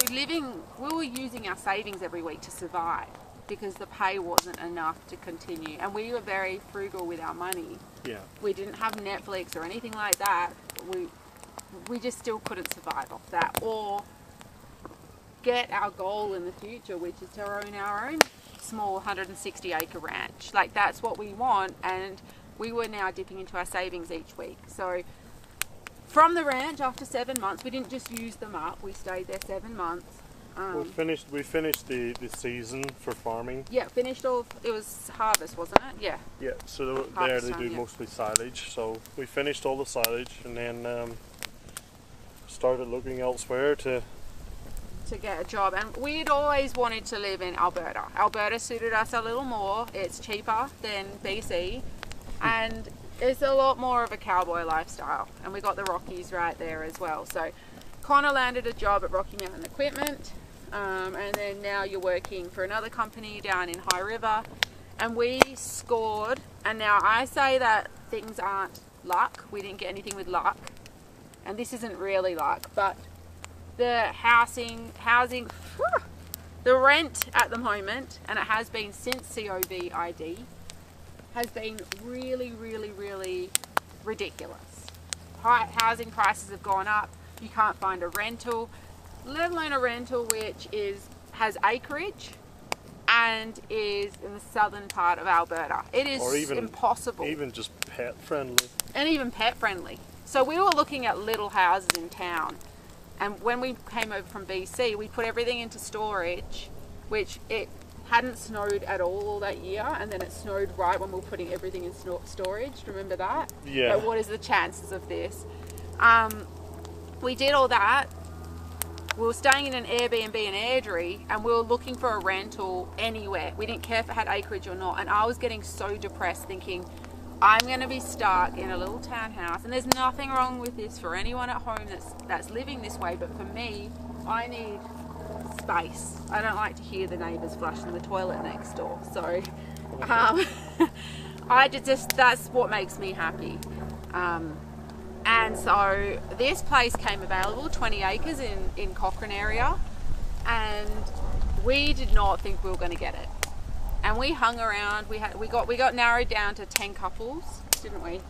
using our savings every week to survive, because the pay wasn't enough to continue, and we were very frugal with our money. Yeah. We didn't have Netflix or anything like that. We just still couldn't survive off that, or get our goal in the future, which is to own our own small 160-acre ranch. Like, that's what we want, and we were now dipping into our savings each week. So from the ranch, after 7 months, we didn't just use them up, we stayed there 7 months. We finished the season for farming. Yeah, finished all. It was harvest, wasn't it? Yeah. Yeah, so there they do mostly silage. So we finished all the silage, and then started looking elsewhere to get a job. And we'd always wanted to live in Alberta. Alberta suited us a little more. It's cheaper than BC, and it's a lot more of a cowboy lifestyle. And we got the Rockies right there as well. So Connor landed a job at Rocky Mountain Equipment, and then now you're working for another company down in High River, and we scored. And now I say that things aren't luck. We didn't get anything with luck, and this isn't really luck, but the housing, the rent at the moment, and it has been since COVID, has been really, really, really ridiculous. Housing prices have gone up. You can't find a rental, let alone a rental which has acreage and is in the southern part of Alberta. It is impossible. Even just pet friendly. And even pet friendly. So we were looking at little houses in town, and when we came over from BC, we put everything into storage, which it hadn't snowed at all that year, and then it snowed right when we were putting everything in storage. Remember that? Yeah. But what is the chances of this? We did all that. We were staying in an Airbnb in Airdrie, and we were looking for a rental anywhere. We didn't care if it had acreage or not, and I was getting so depressed thinking, I'm going to be stuck in a little townhouse, and there's nothing wrong with this for anyone at home that's living this way, but for me, I need space. I don't like to hear the neighbours flushing the toilet next door, so I just that's what makes me happy. And so this place came available, 20 acres in Cochrane area, and we did not think we were going to get it. And we hung around. We got narrowed down to 10 couples, didn't we?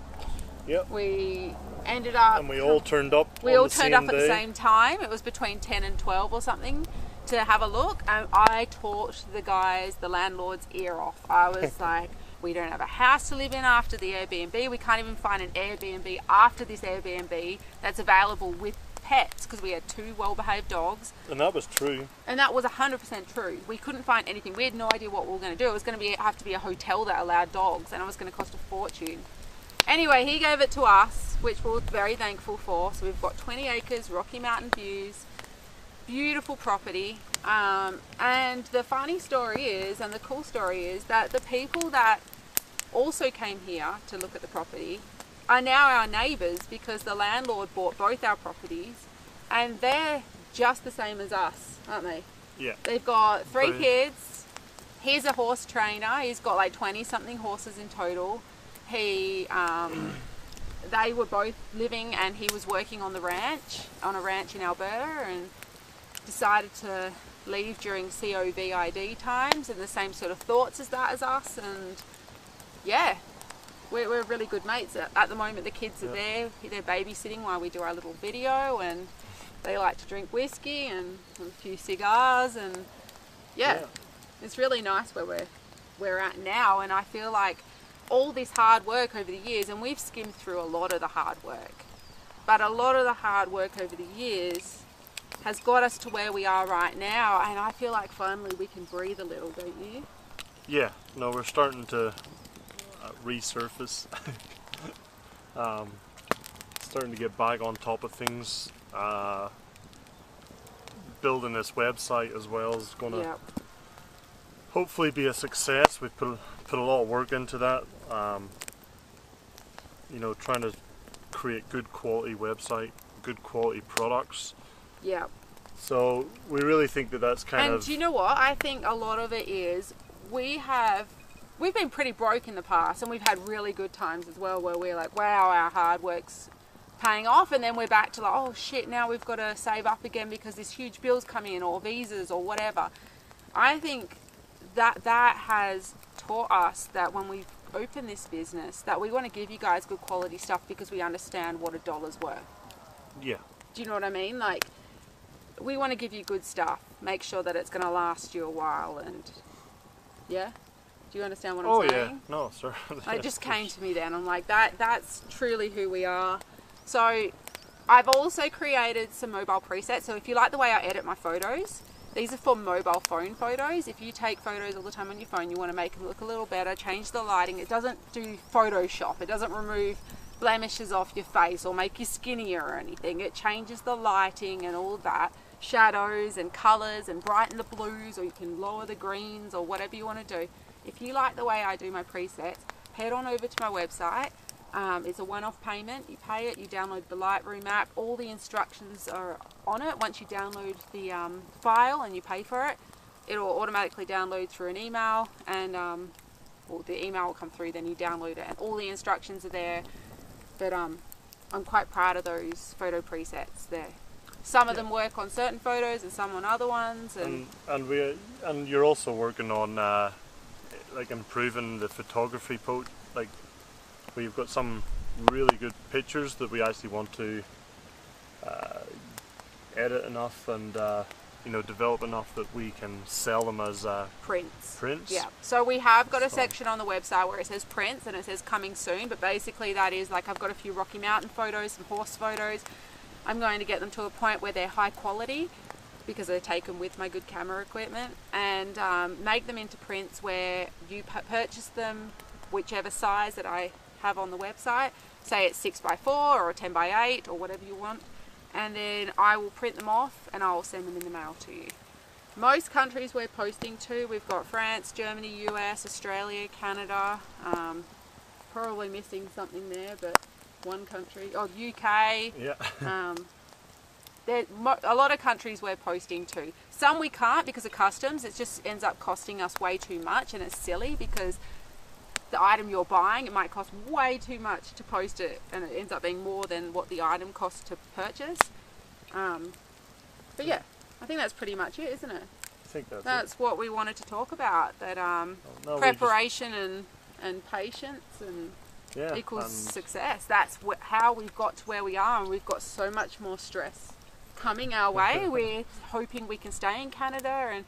Yep. We ended up. And we all turned up. We all turned up at the same time. It was between 10 and 12 or something to have a look. And I talked the guys, the landlord's ear off. I was like, we don't have a house to live in after the Airbnb. We can't even find an Airbnb after this Airbnb that's available with pets, because we had 2 well-behaved dogs. And that was true. And that was 100% true. We couldn't find anything. We had no idea what we were going to do. It was going to have to be a hotel that allowed dogs, and it was going to cost a fortune. Anyway, he gave it to us, which we were very thankful for. So we've got 20 acres, Rocky Mountain views, beautiful property. And the funny story is, and the cool story is, that the people that also came here to look at the property are now our neighbours, because the landlord bought both our properties, and they're just the same as us, aren't they? Yeah. They've got 3 kids. He's a horse trainer. He's got like 20 something horses in total. They were both living, and he was working on a ranch in Alberta, and decided to leave during COVID times, and the same sort of thoughts as us, and yeah, we're really good mates. At the moment the kids are there, they're babysitting while we do our little video, and they like to drink whiskey and a few cigars, and yeah. It's really nice where we're at now. And I feel like all this hard work over the years, and we've skimmed through a lot of the hard work, but a lot of the hard work over the years has got us to where we are right now, and I feel like finally we can breathe a little, don't you? Yeah, no, we're starting to resurface. Starting to get back on top of things. Building this website as well is going to hopefully be a success. We've put a lot of work into that. You know, trying to create good quality website, good quality products. Yeah. So we really think that that's kind of... And do you know what? I think a lot of it is we've been pretty broke in the past, and we've had really good times as well, where we're like, wow, our hard work's paying off, and then we're back to like, oh shit, now we've got to save up again because this huge bill's coming in, or visas or whatever. I think that has taught us that when we open this business, that we want to give you guys good quality stuff, because we understand what $1's worth. Yeah. Do you know what I mean? Like, we want to give you good stuff, make sure that it's going to last you a while, and yeah. Do you understand what I'm saying? Oh yeah, no, sir. It just came to me then. I'm like, that's truly who we are. So I've also created some mobile presets. So if you like the way I edit my photos, these are for mobile phone photos. If you take photos all the time on your phone, you want to make them look a little better, change the lighting. It doesn't do Photoshop. It doesn't remove blemishes off your face or make you skinnier or anything. It changes the lighting and all that, shadows and colors, and brighten the blues, or you can lower the greens, or whatever you want to do. If you like the way I do my presets, head on over to my website. It's a one-off payment. You pay it, you download the Lightroom app. All the instructions are on it. Once you download the file and you pay for it, it'll automatically download through an email, and well, the email will come through, then you download it, and all the instructions are there. But I'm quite proud of those photo presets there. Some of them work on certain photos and some on other ones. And you're also working on like improving the photography like we've got some really good pictures that we actually want to edit enough and you know, develop enough that we can sell them as prints. Yeah. So we have got a section on the website where it says prints, and it says coming soon, but basically that is like, I've got a few Rocky Mountain photos, some horse photos. I'm going to get them to a point where they're high quality, because I take them with my good camera equipment, and make them into prints where you purchase them whichever size that I have on the website. Say it's 6x4 or 10x8 or whatever you want, and then I will print them off and I will send them in the mail to you. Most countries we're posting to, we've got France, Germany, US, Australia, Canada, probably missing something there, but one country, UK. Yeah. There's a lot of countries we're posting to. Some we can't because of customs. It just ends up costing us way too much, and it's silly because the item you're buying, it might cost way too much to post it, and it ends up being more than what the item costs to purchase. But yeah, I think that's pretty much it, isn't it? I think that's what we wanted to talk about. That preparation and patience and equals success. That's how we've got to where we are, and we've got so much more stress coming our way. We're hoping we can stay in Canada, and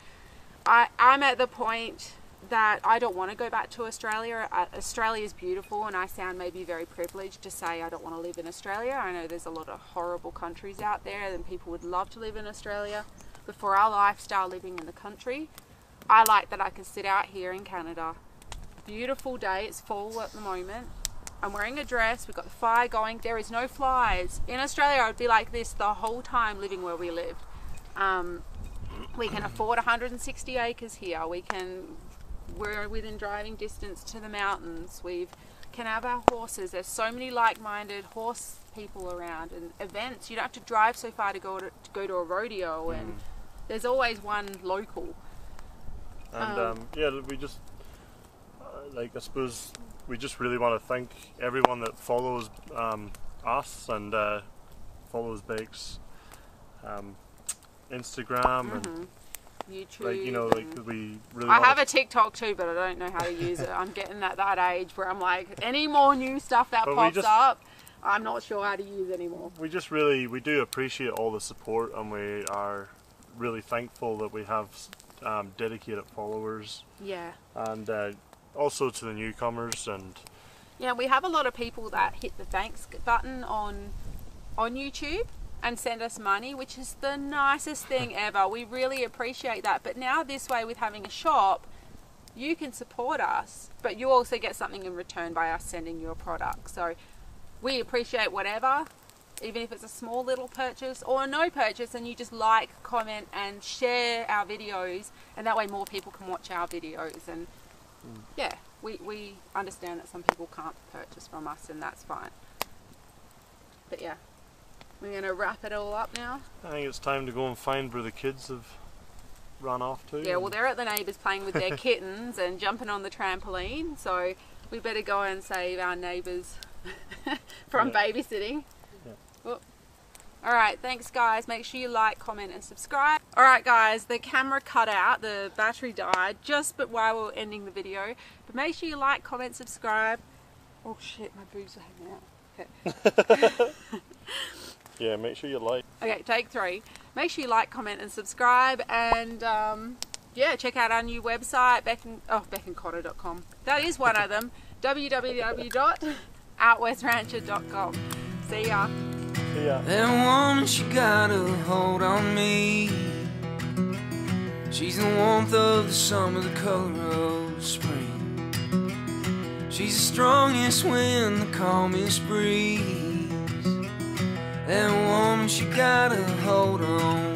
I'm at the point that I don't want to go back to Australia. Australia is beautiful, and I sound maybe very privileged to say I don't want to live in Australia. I know there's a lot of horrible countries out there and people would love to live in Australia, but for our lifestyle living in the country, I like that I can sit out here in Canada. Beautiful day, it's fall at the moment. I'm wearing a dress, we've got the fire going, there is no flies. In Australia I'd be like this the whole time living where we lived. We can afford 160 acres here. We're within driving distance to the mountains. We can have our horses. There's so many like-minded horse people around, and events. You don't have to drive so far to go to a rodeo, and there's always one local. And we just I suppose we just really want to thank everyone that follows us and follows Beck's Instagram and YouTube. We really. I have a TikTok too, but I don't know how to use it. I'm getting at that age where I'm like, any more new stuff that pops up, I'm not sure how to use anymore. We do appreciate all the support, and we are really thankful that we have dedicated followers. Yeah. And also to the newcomers, and we have a lot of people that hit the thanks button on YouTube and send us money, which is the nicest thing ever. We really appreciate that. But now this way, with having a shop, you can support us, but you also get something in return by us sending you a product. So we appreciate whatever, even if it's a small little purchase or no purchase, and you just like, comment and share our videos, and that way more people can watch our videos. And we understand that some people can't purchase from us, and that's fine. But yeah, we're going to wrap it all up now. I think it's time to go and find where the kids have run off to. Yeah, well, they're at the neighbours playing with their kittens and jumping on the trampoline, so we better go and save our neighbours from babysitting. Yeah. Alright, thanks guys. Make sure you like, comment and subscribe. Alright guys, the camera cut out, the battery died just while we were ending the video. But make sure you like, comment, subscribe. Oh shit, my boobs are hanging out. Okay. Yeah, make sure you like. Okay, take 3. Make sure you like, comment and subscribe, and check out our new website, beckoncotter.com. That is one of them. www.outwestrancher.com. See ya. See ya. That woman, she got a hold on me. She's the warmth of the summer, the color of the spring. She's the strongest wind, the calmest breeze. That woman, she got a hold on